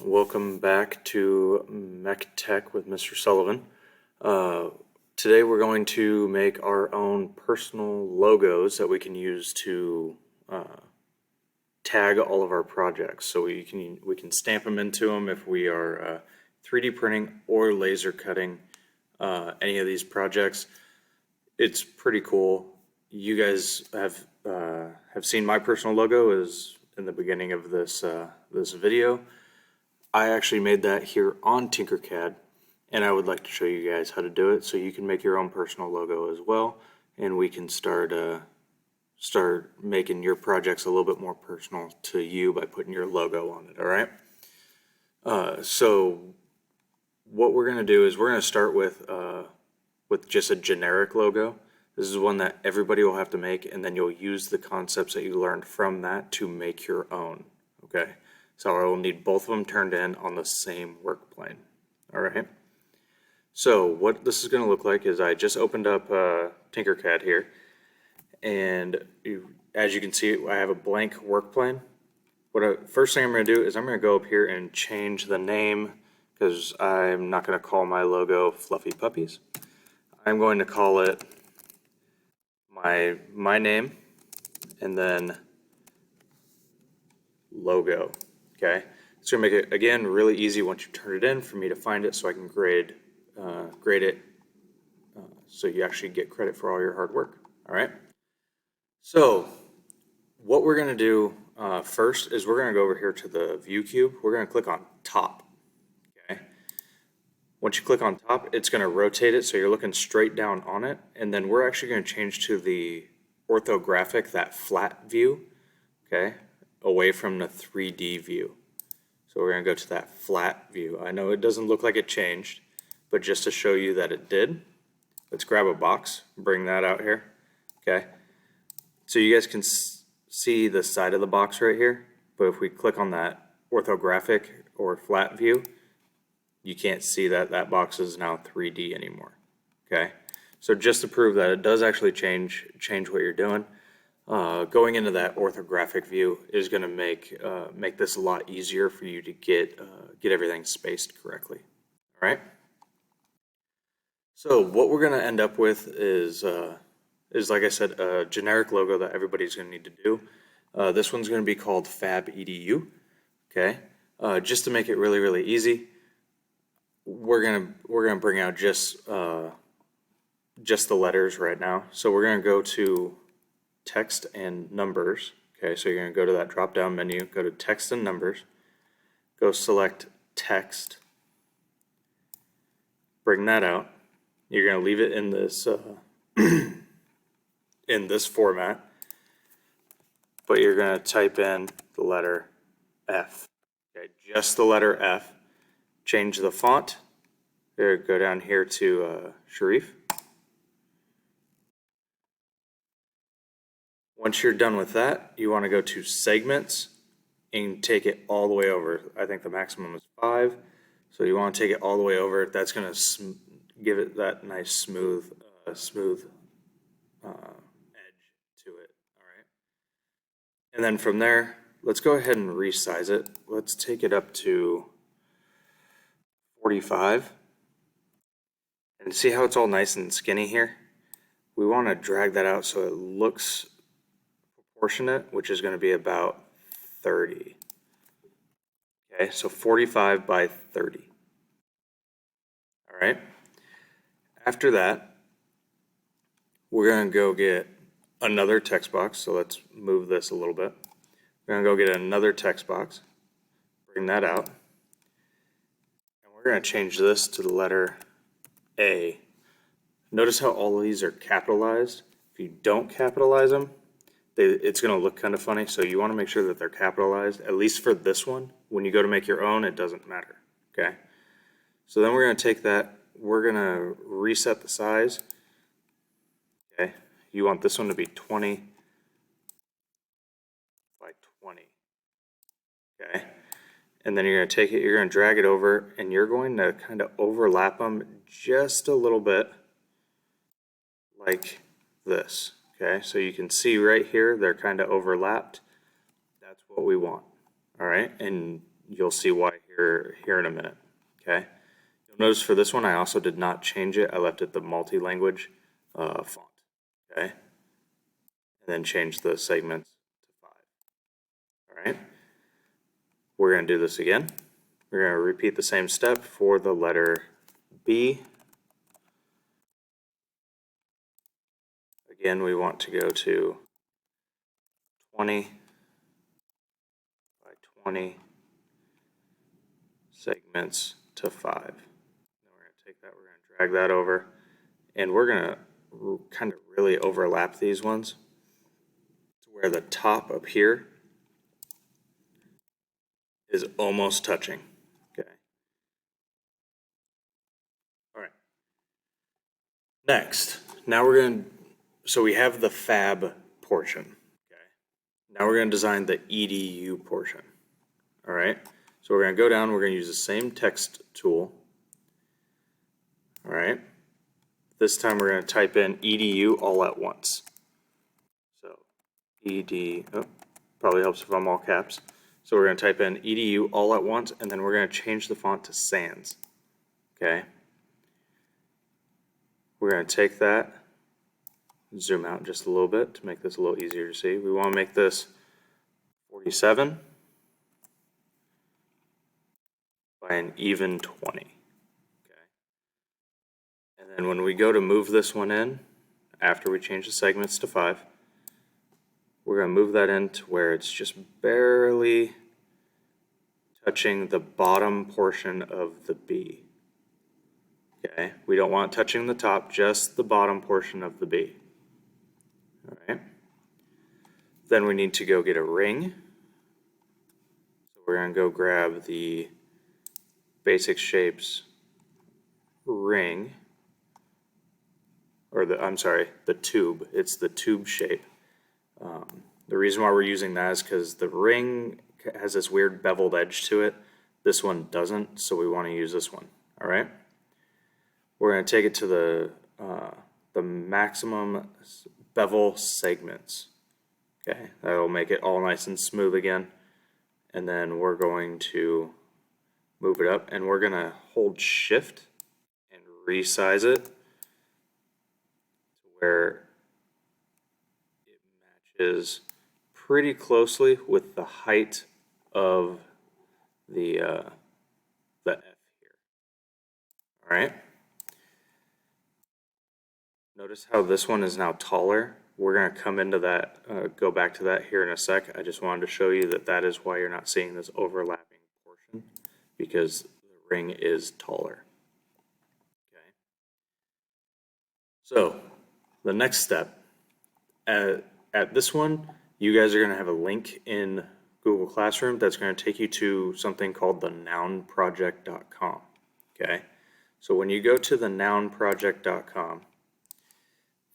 welcome back to Mech Tech with Mr. Sullivan. Today we're going to make our own personal logos that we can use to tag all of our projects. So we can stamp them into them if we are 3D printing or laser cutting any of these projects. It's pretty cool. You guys have seen my personal logo is in the beginning of this this video. I actually made that here on TinkerCAD, and I would like to show you guys how to do it so you can make your own personal logo as well, and we can start making your projects a little bit more personal to you by putting your logo on it. All right. So what we're going to do is we're going to start with just a generic logo. This is one that everybody will have to make, and then you'll use the concepts that you learned from that to make your own. Okay. So I will need both of them turned in on the same work plane. All right. So what this is going to look like is I just opened up TinkerCAD here, and as you can see, I have a blank work plane. First thing I'm going to do is I'm going to go up here and change the name, because I'm not going to call my logo Fluffy Puppies. I'm going to call it my name and then logo. Okay, it's gonna make it again really easy once you turn it in for me to find it, so I can grade it, so you actually get credit for all your hard work. All right. So what we're gonna do first is we're gonna go over here to the view cube. We're gonna click on top. Okay. Once you click on top, it's gonna rotate it so you're looking straight down on it, and then we're actually gonna change to the orthographic, that flat view. Okay. Away from the 3D view. So we're going to go to that flat view. I know it doesn't look like it changed, but just to show you that it did, let's grab a box, bring that out here. Okay. So you guys can see the side of the box right here, but if we click on that orthographic or flat view, you can't see that that box is now 3D anymore. Okay. So just to prove that it does actually change what you're doing, going into that orthographic view is going to make this a lot easier for you to get everything spaced correctly. All right. So what we're going to end up with is like I said, a generic logo that everybody's going to need to do. This one's going to be called Fab EDU. Okay. Just to make it really easy, we're gonna bring out just the letters right now. So we're going to go to text and numbers. Okay, so you're going to go to that drop down menu, go to text and numbers, go select text, bring that out. You're going to leave it in this in this format, but you're going to type in the letter F. Okay, just the letter F. Change the font. There, go down here to Sharif. Once you're done with that, you want to go to segments and take it all the way over. I think the maximum is 5, so you want to take it all the way over. That's going to give it that nice smooth edge to it. All right. And then from there, let's go ahead and resize it. Let's take it up to 45. And see how it's all nice and skinny here? We want to drag that out so it looks proportionate, which is going to be about 30. Okay, so 45 by 30. All right. After that, we're going to go get another text box. So let's move this a little bit. We're going to go get another text box, bring that out, and we're going to change this to the letter A. Notice how all of these are capitalized. If you don't capitalize them, it's going to look kind of funny, so you want to make sure that they're capitalized, at least for this one. When you go to make your own, it doesn't matter. Okay. So then we're going to take that, we're going to reset the size. Okay. You want this one to be 20 by 20. Okay. And then you're going to take it, you're going to drag it over, and you're going to kind of overlap them just a little bit like this. Okay, so you can see right here, they're kind of overlapped. That's what we want. All right, and you'll see why here in a minute, okay? You'll notice for this one, I also did not change it. I left it the multi-language font, okay? And then change the segments to 5, all right? We're going to do this again. We're going to repeat the same step for the letter B. Again, we want to go to 20 by 20 segments to 5. Then we're going to take that, we're going to drag that over, and we're going to kind of really overlap these ones to where the top up here is almost touching. Okay. All right. Next, now we're going to, so we have the fab portion. Okay. Now we're going to design the EDU portion. All right. So we're going to go down, we're going to use the same text tool. All right. This time we're going to type in EDU all at once. So probably helps if I'm all caps. So we're going to type in EDU all at once, and then we're going to change the font to Sans. Okay. We're going to take that, zoom out just a little bit to make this a little easier to see. We want to make this 47 by an even 20. Okay. And then when we go to move this one in, after we change the segments to 5, we're going to move that in to where it's just barely touching the bottom portion of the B. Okay, we don't want it touching the top, just the bottom portion of the B. All right. Then we need to go get a ring. So we're going to go grab the Basic Shapes ring, or the tube. It's the tube shape. The reason why we're using that is because the ring has this weird beveled edge to it. This one doesn't, so we want to use this one. All right. We're going to take it to the maximum bevel segments. Okay, that'll make it all nice and smooth again. And then we're going to move it up, and we're going to hold Shift and resize it to where it matches pretty closely with the height of the F here. All right. Notice how this one is now taller. We're going to come into that, go back to that here in a sec. I just wanted to show you that that is why you're not seeing this overlapping portion, because the ring is taller. Okay. So the next step, at this one, you guys are going to have a link in Google Classroom that's going to take you to something called the nounproject.com. Okay. So when you go to the nounproject.com,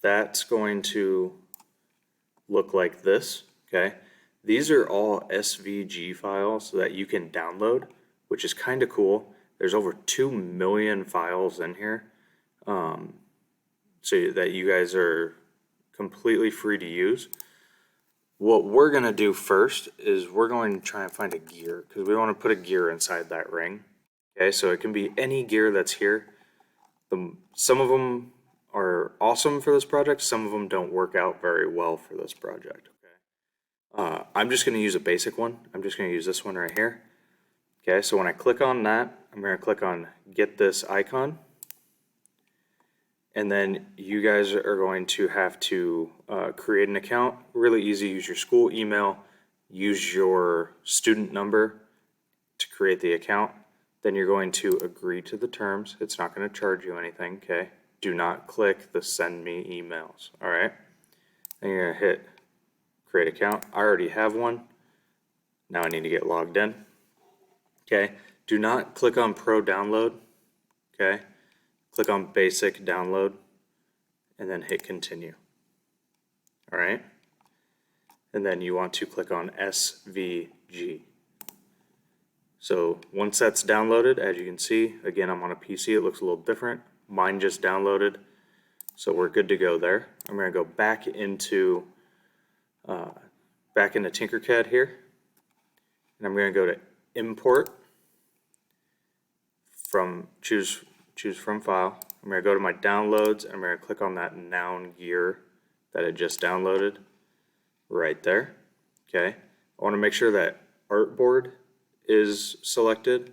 that's going to look like this, okay? These are all SVG files that you can download, which is kind of cool. There's over 2 million files in here, so that you guys are completely free to use. What we're going to do first is we're going to try and find a gear, because we want to put a gear inside that ring. Okay, so it can be any gear that's here. Some of them are awesome for this project. Some of them don't work out very well for this project. Okay, I'm just going to use a basic one. I'm just going to use this one right here. Okay, so when I click on that, I'm going to click on get this icon. And then you guys are going to have to create an account. Really easy. Use your school email. Use your student number to create the account. Then you're going to agree to the terms. It's not going to charge you anything, okay? Do not click the send me emails, all right? Then you're going to hit create account. I already have one. Now I need to get logged in. Okay, do not click on Pro Download, okay? Click on Basic Download, and then hit Continue, all right? And then you want to click on SVG. So once that's downloaded, as you can see, again, I'm on a PC, it looks a little different. Mine just downloaded, so we're good to go there. I'm going to go back into TinkerCAD here, and I'm going to go to import from, choose from file. I'm going to go to my downloads and I'm going to click on that noun gear that I just downloaded right there. Okay. I want to make sure that artboard is selected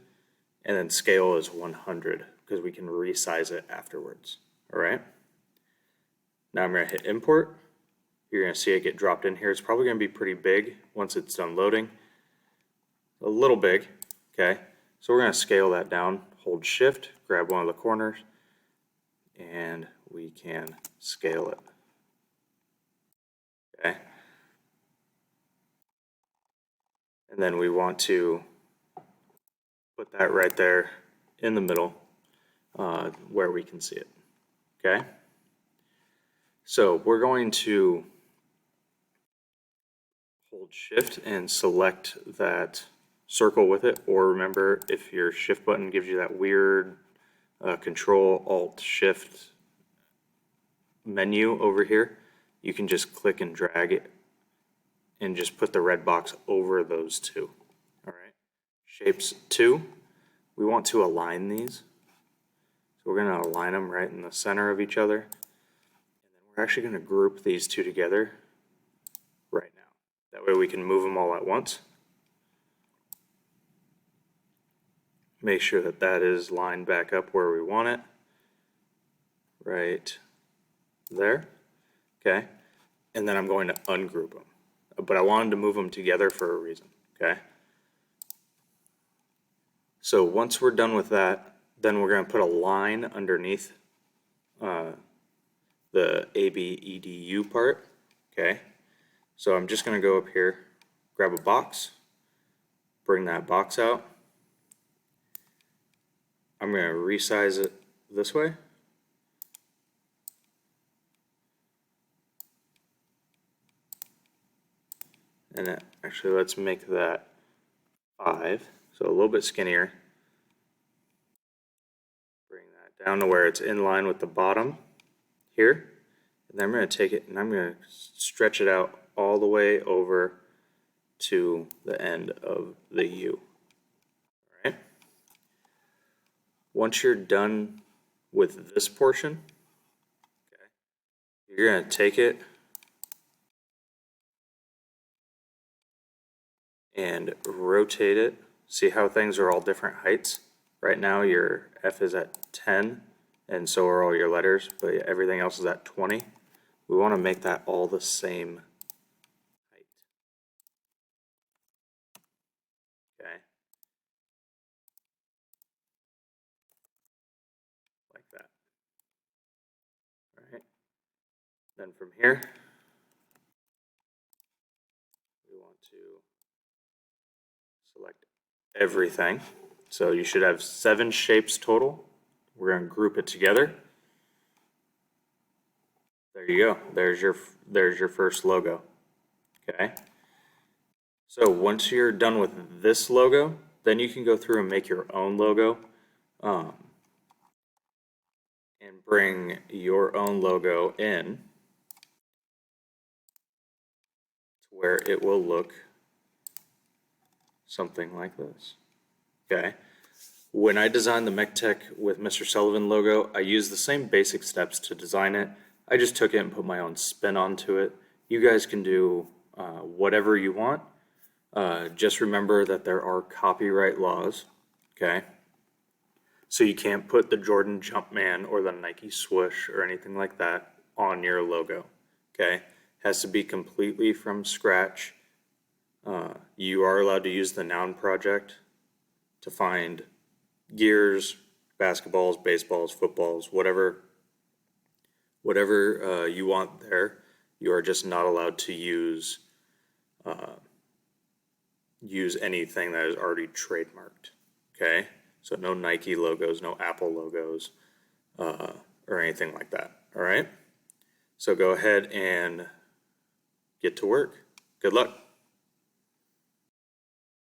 and then scale is 100 because we can resize it afterwards. All right. Now I'm going to hit import. You're going to see it get dropped in here. It's probably going to be pretty big once it's done loading. A little big. Okay. So we're going to scale that down. Hold shift, grab one of the corners, and we can scale it. Okay. And then we want to put that right there in the middle where we can see it. Okay. So we're going to hold shift and select that circle with it, or remember, if your shift button gives you that weird control alt shift menu over here, you can just click and drag it and just put the red box over those two. All right. Shapes 2, we want to align these. So we're going to align them right in the center of each other. And then we're actually going to group these two together right now. That way we can move them all at once. Make sure that that is lined back up where we want it. Right there. Okay. And then I'm going to ungroup them. But I wanted to move them together for a reason. Okay. So once we're done with that, then we're going to put a line underneath the ABEDU part. Okay. So I'm just going to go up here, grab a box, bring that box out. I'm going to resize it this way. And actually, let's make that 5, so a little bit skinnier. Bring that down to where it's in line with the bottom here. And then I'm going to take it and I'm going to stretch it out all the way over to the end of the U. All right. Once you're done with this portion, okay, you're going to take it and rotate it. See how things are all different heights? Right now your F is at 10 and so are all your letters, but everything else is at 20. We want to make that all the same height. Okay. Like that. All right. Then from here, we want to select everything. So you should have 7 shapes total. We're going to group it together. There you go. There's your first logo. Okay. So once you're done with this logo, then you can go through and make your own logo and bring your own logo in to where it will look something like this. Okay. When I designed the MechTech with Mr. Sullivan logo, I used the same basic steps to design it. I just took it and put my own spin onto it. You guys can do whatever you want. Just remember that there are copyright laws, okay? So you can't put the Jordan Jumpman or the Nike swoosh or anything like that on your logo, okay? It has to be completely from scratch. You are allowed to use the noun project to find gears, basketballs, baseballs, footballs, whatever you want there. You are just not allowed to use anything that is already trademarked. Okay, so no Nike logos, no Apple logos, or anything like that. All right. So go ahead and get to work. Good luck.